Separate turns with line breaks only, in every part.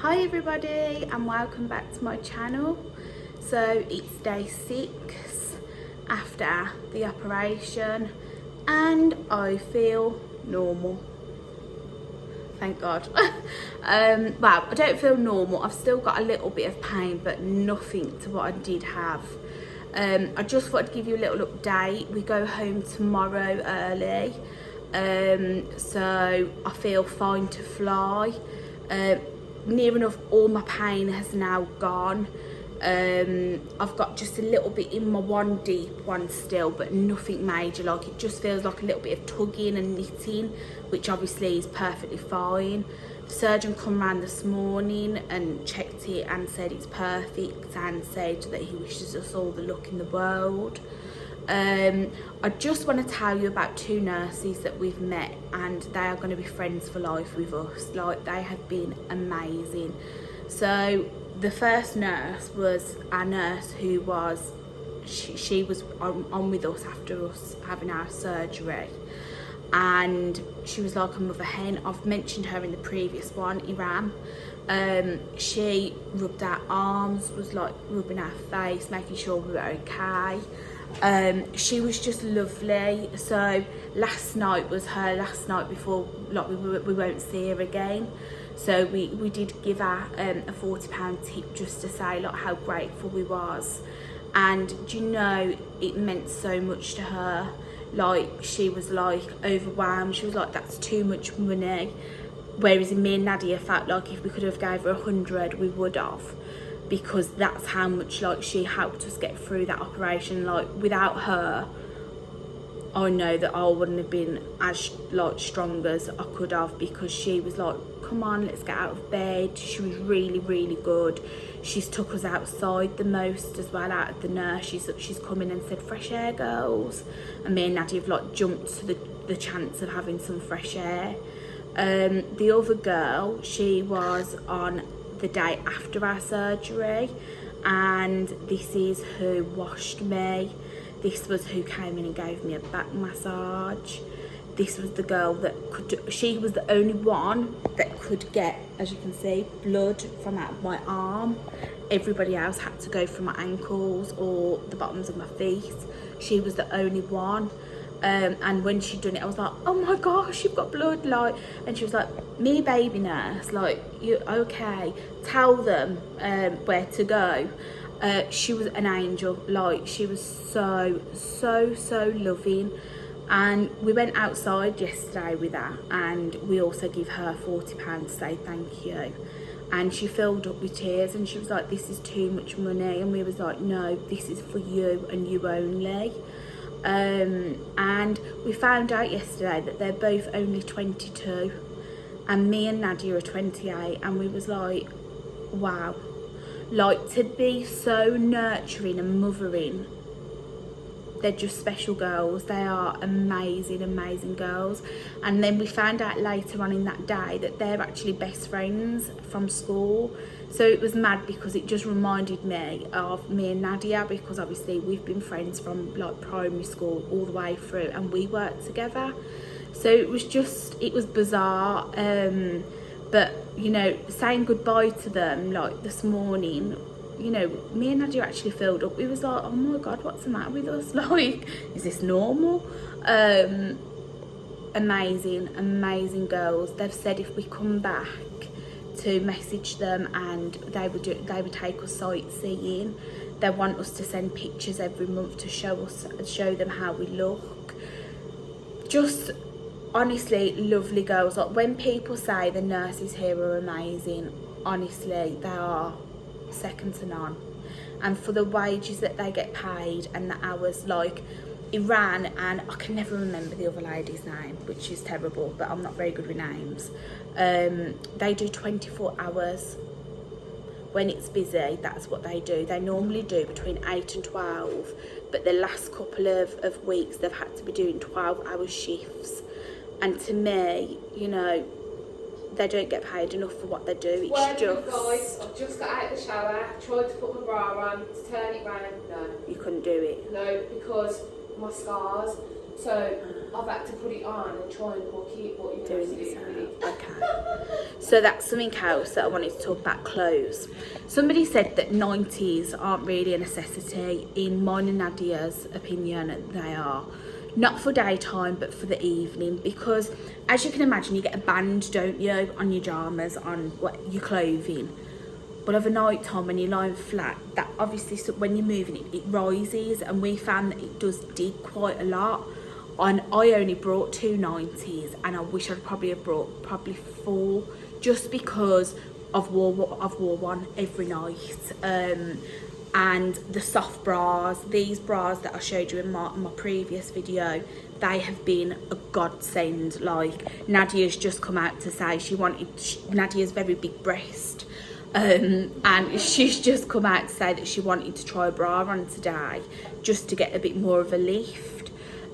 Hi everybody and welcome back to my channel. So it's day 6 after the operation and I feel normal, thank God. Well, I don't feel normal, I've still got a little bit of pain but nothing to what I did have. I just thought I'd give you a little update. We go home tomorrow early, so I feel fine to fly. Near enough all my pain has now gone. I've got just a little bit in my one deep one still, but nothing major. Like, it just feels like a little bit of tugging and knitting, which obviously is perfectly fine. The surgeon come round this morning and checked it and said it's perfect and said that he wishes us all the luck in the world. I just want to tell you about 2 nurses that we've met, and they are going to be friends for life with us. Like, they have been amazing. So the first nurse was our nurse who was, she was on with us after us having our surgery, and she was like a mother hen. I've mentioned her in the previous one, Iram. She rubbed our arms, was like rubbing our face, making sure we were okay. She was just lovely. So last night was her last night before, like, we won't see her again. So we did give her a £40 tip just to say like how grateful we was. And do you know, it meant so much to her. Like, she was like overwhelmed. She was like, that's too much money. Whereas me and Nadia felt like if we could have gave her 100, we would have, because that's how much like she helped us get through that operation. Like, without her, I know that I wouldn't have been as like strong as I could have, because she was like, come on, let's get out of bed. She was really, really good. She's took us outside the most as well, out of the nurse. She's come in and said, fresh air, girls. And me and Nadia have like jumped to the chance of having some fresh air. The other girl, she was on the day after our surgery, and this is who washed me. This was who came in and gave me a back massage. This was the girl that could, she was the only one that could get, as you can see, blood from out of my arm. Everybody else had to go from my ankles or the bottoms of my feet. She was the only one. And when she'd done it, I was like, oh my gosh, you've got blood, like. And she was like, me baby nurse, like, you okay, tell them where to go. She was an angel. Like, she was so loving. And we went outside yesterday with her, and we also give her £40 to say thank you. And she filled up with tears, and she was like, this is too much money. And we was like, no, this is for you and you only. And we found out yesterday that they're both only 22, and me and Nadia are 28, and we was like, wow. Like, to be so nurturing and mothering. They're just special girls. They are amazing girls. And then we found out later on in that day that they're actually best friends from school. So it was mad, because it just reminded me of me and Nadia, because obviously we've been friends from like primary school all the way through, and we worked together. So it was bizarre. But, you know, saying goodbye to them like this morning, you know, me and Nadia actually filled up. We was like, oh my God, what's the matter with us? Like, is this normal? Amazing girls. They've said if we come back to message them, and they would take us sightseeing. They want us to send pictures every month to show them how we look. Just honestly lovely girls. Like, when people say the nurses here are amazing, honestly, they are second to none. And for the wages that they get paid and the hours, like Iran, and I can never remember the other lady's name, which is terrible, but I'm not very good with names. They do 24 hours. When it's busy, that's what they do. They normally do between 8 and 12, but the last couple of weeks they've had to be doing 12-hour shifts. And to me, you know, they don't get paid enough for what they do. It's
guys, I've just got out of the shower, tried to put my bra on, to turn it round, no.
You couldn't do it?
No, because my scars. So I've had to put it on and try and hook it, but you
Doing
know,
it
really.
Okay. So that's something else that I wanted to talk about, clothes. Somebody said that 90s aren't really a necessity. In mine and Nadia's opinion, they are. Not for daytime, but for the evening, because as you can imagine, you get a band, don't you, on your pyjamas, on your clothing. But over night time, when you're lying flat, that obviously, so when you're moving it rises, and we found that it does dig quite a lot. And I only brought 2 90s, and I wish I'd probably have brought 4, just because I've wore one every night. And the soft bras, these bras that I showed you in my previous video, they have been a godsend. Like, Nadia's just come out to say Nadia's very big breast, and she's just come out to say that she wanted to try a bra on today, just to get a bit more of a lift,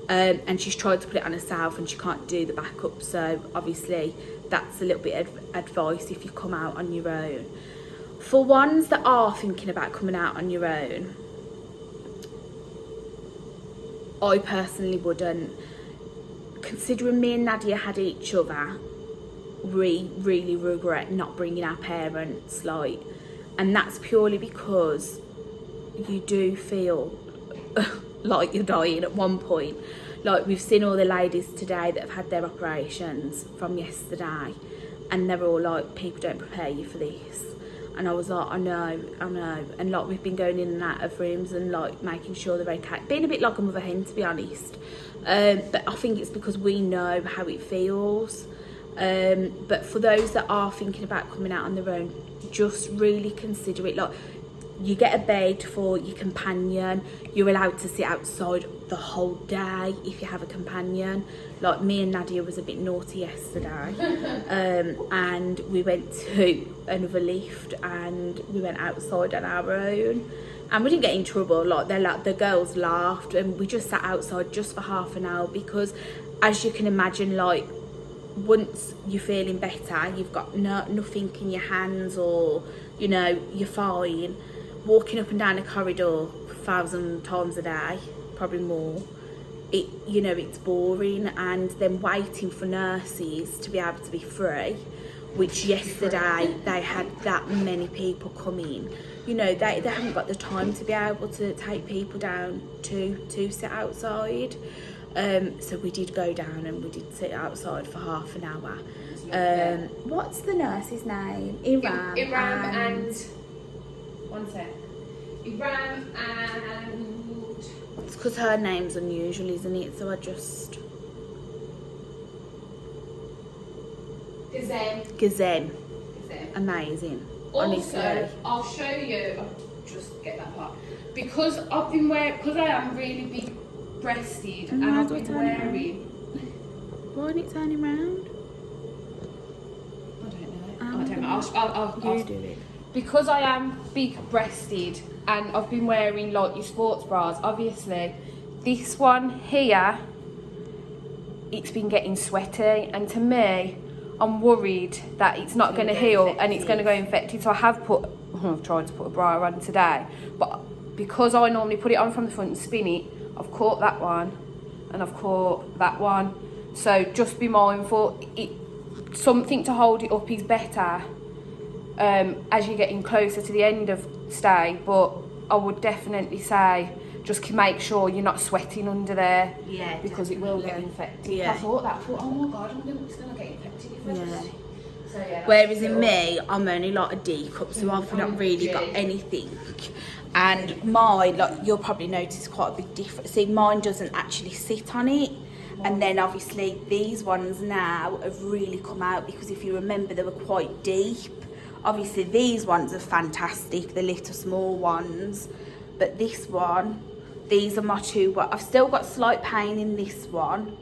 and she's tried to put it on herself and she can't do the back up, so obviously that's a little bit of advice if you come out on your own. For ones that are thinking about coming out on your own, I personally wouldn't. Considering me and Nadia had each other, we really regret not bringing our parents, like, and that's purely because you do feel like you're dying at one point. Like, we've seen all the ladies today that have had their operations from yesterday, and they're all like, people don't prepare you for this. And I was like, I know. And like, we've been going in and out of rooms and like making sure they're okay. Being a bit like a mother hen, to be honest. But I think it's because we know how it feels. But for those that are thinking about coming out on their own, just really consider it. Like, you get a bed for your companion. You're allowed to sit outside the whole day if you have a companion. Like, me and Nadia was a bit naughty yesterday, and we went to another lift and we went outside on our own, and we didn't get in trouble. Like, the girls laughed, and we just sat outside just for half an hour, because as you can imagine, like, once you're feeling better, you've got nothing in your hands, or, you know, you're fine. Walking up and down a corridor 1,000 times a day, probably more, it's boring. And then waiting for nurses to be able to be free, which yesterday they had that many people come in. They haven't got the time to be able to take people down to sit outside. So we did go down and we did sit outside for half an hour. What's the nurse's name? Iram and...
One sec. Iram and...
It's because her name's unusual, isn't it? So I just... Gazem. Amazing.
Also,
honestly.
I'll show you... I'll just get that part. Because I am really big breasted, and I've been wearing...
Why isn't it turning round?
I don't know. I'll
do it.
Because I am big breasted and I've been wearing like your sports bras, obviously this one here, it's been getting sweaty, and to me, I'm worried that it's not going to heal and it's going to go infected. So I've tried to put a bra on today, but because I normally put it on from the front and spin it, I've caught that one and I've caught that one. So just be mindful. Something to hold it up is better as you're getting closer to the end of stay, but I would definitely say just make sure you're not sweating under there, because it will get infected. I thought, oh my god, I wonder what's going to get infected if I just... So,
whereas in me, I'm only like a D cup, so I've not really got anything. And mine, like, you'll probably notice quite a big difference. See, mine doesn't actually sit on it. And then obviously these ones now have really come out, because if you remember, they were quite deep. Obviously these ones are fantastic, the little small ones. But this one, these are my two. I've still got slight pain in this one,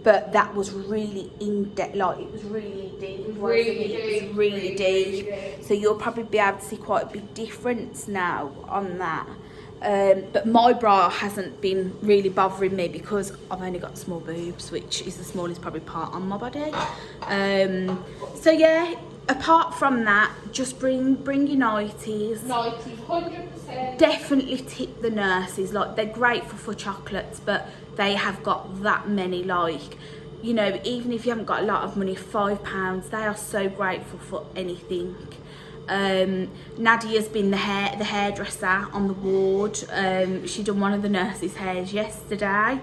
but that was really in depth, like it was really deep. It was really deep. So you'll probably be able to see quite a big difference now on that. But my bra hasn't been really bothering me because I've only got small boobs, which is the smallest probably part on my body. So yeah, apart from that, just bring your nighties.
100%.
Definitely tip the nurses. Like, they're grateful for chocolates, but they have got that many. Like, you know, even if you haven't got a lot of money, £5, they are so grateful for anything. Nadia's been the hairdresser on the ward. She done one of the nurses' hairs yesterday,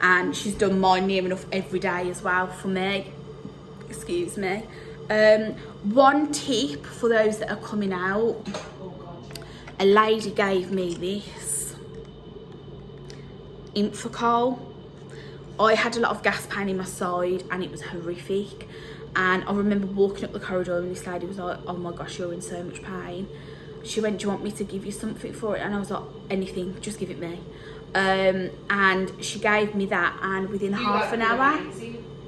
and she's done mine near enough every day as well for me. Excuse me. One tip for those that are coming out, a lady gave me this Infocol. I had a lot of gas pain in my side and it was horrific, and I remember walking up the corridor and this lady was like, oh my gosh, you're in so much pain. She went, do you want me to give you something for it? And I was like, anything, just give it me. And she gave me that, and within half an hour,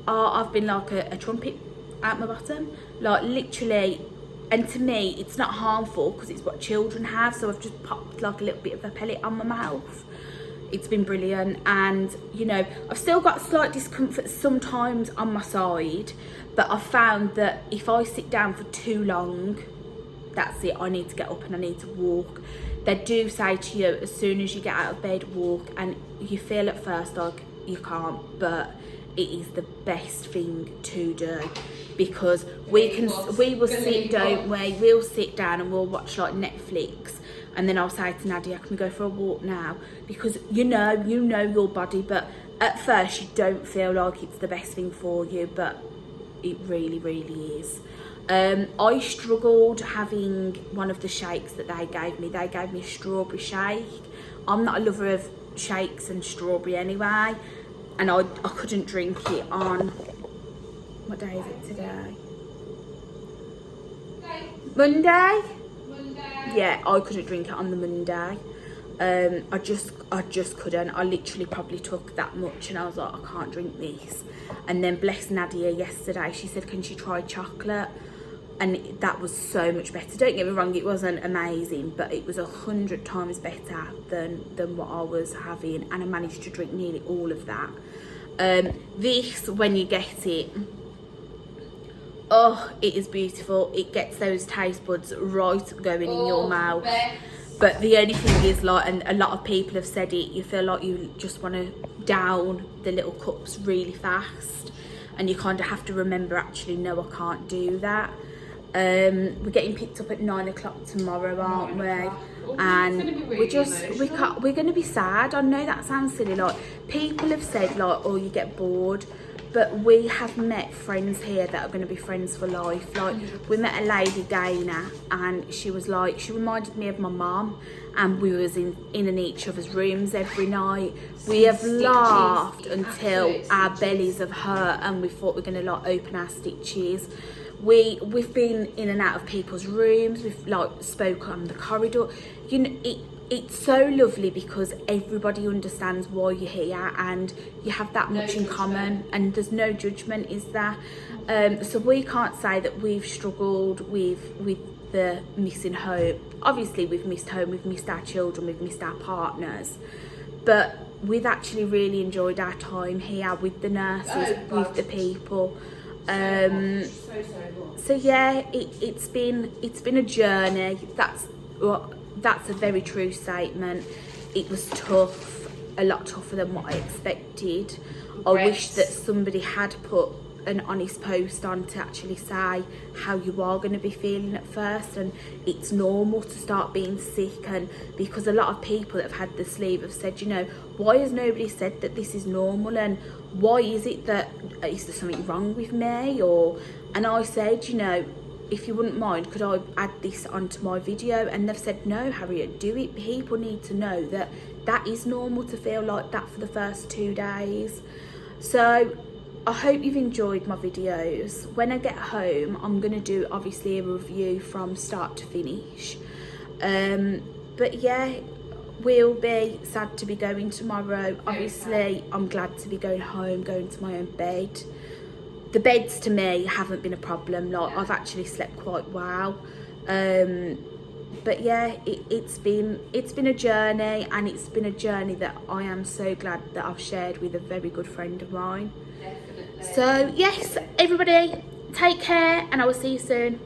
I've been like a trumpet out my bottom, like literally. And to me, it's not harmful because it's what children have, so I've just popped like a little bit of a pellet on my mouth. It's been brilliant. And you know, I've still got slight discomfort sometimes on my side, but I've found that if I sit down for too long, that's it, I need to get up and I need to walk. They do say to you, as soon as you get out of bed, walk, and you feel at first like you can't, but it is the best thing to do, because we will sit, don't we? We'll sit down and we'll watch like Netflix, and then I'll say to Nadia, can we go for a walk now? Because you know your body, but at first you don't feel like it's the best thing for you, but it really, really is. I struggled having one of the shakes that they gave me. They gave me a strawberry shake. I'm not a lover of shakes and strawberry anyway, and I couldn't drink it on, what day is it today? Monday? Yeah, I couldn't drink it on the Monday. I just couldn't. I literally probably took that much and I was like, I can't drink this. And then bless Nadia yesterday, she said, can she try chocolate? And that was so much better. Don't get me wrong, it wasn't amazing, but it was 100 times better than what I was having, and I managed to drink nearly all of that. This, when you get it, oh, it is beautiful. It gets those taste buds right going in your mouth. But the only thing is, like, and a lot of people have said it, you feel like you just want to down the little cups really fast, and you kind of have to remember, actually, no, I can't do that. We're getting picked up at 9 o'clock tomorrow, aren't we? And we're going to be sad. I know that sounds silly, like people have said like, oh, you get bored, but we have met friends here that are going to be friends for life. Like, we met a lady, Dana, and she was like, she reminded me of my mum, and we was in and each other's rooms every night. We have laughed until our bellies have hurt, and we thought we're going to like open our stitches. We've been in and out of people's rooms. We've like spoke on the corridor. You know, it's so lovely because everybody understands why you're here, and you have that much in common, and there's no judgment, is there? So we can't say that we've struggled with the missing home. Obviously, we've missed home, we've missed our children, we've missed our partners, but we've actually really enjoyed our time here with the nurses, with the people. So yeah, it's been a journey. That's a very true statement. It was tough, a lot tougher than what I expected. I wish that somebody had put an honest post on to actually say how you are going to be feeling at first, and it's normal to start being sick. And because a lot of people that have had the sleeve have said, you know, why has nobody said that this is normal, and why is it that, is there something wrong with me? And I said, you know, if you wouldn't mind, could I add this onto my video? And they've said, no, Harriet, do it. People need to know that that is normal to feel like that for the first 2 days. So I hope you've enjoyed my videos. When I get home, I'm going to do obviously a review from start to finish. But yeah, we'll be sad to be going tomorrow. Obviously, I'm glad to be going home, going to my own bed. The beds to me haven't been a problem. Like, I've actually slept quite well. But yeah, it's been a journey, and it's been a journey that I am so glad that I've shared with a very good friend of mine. Definitely. So yes, everybody, take care and I will see you soon.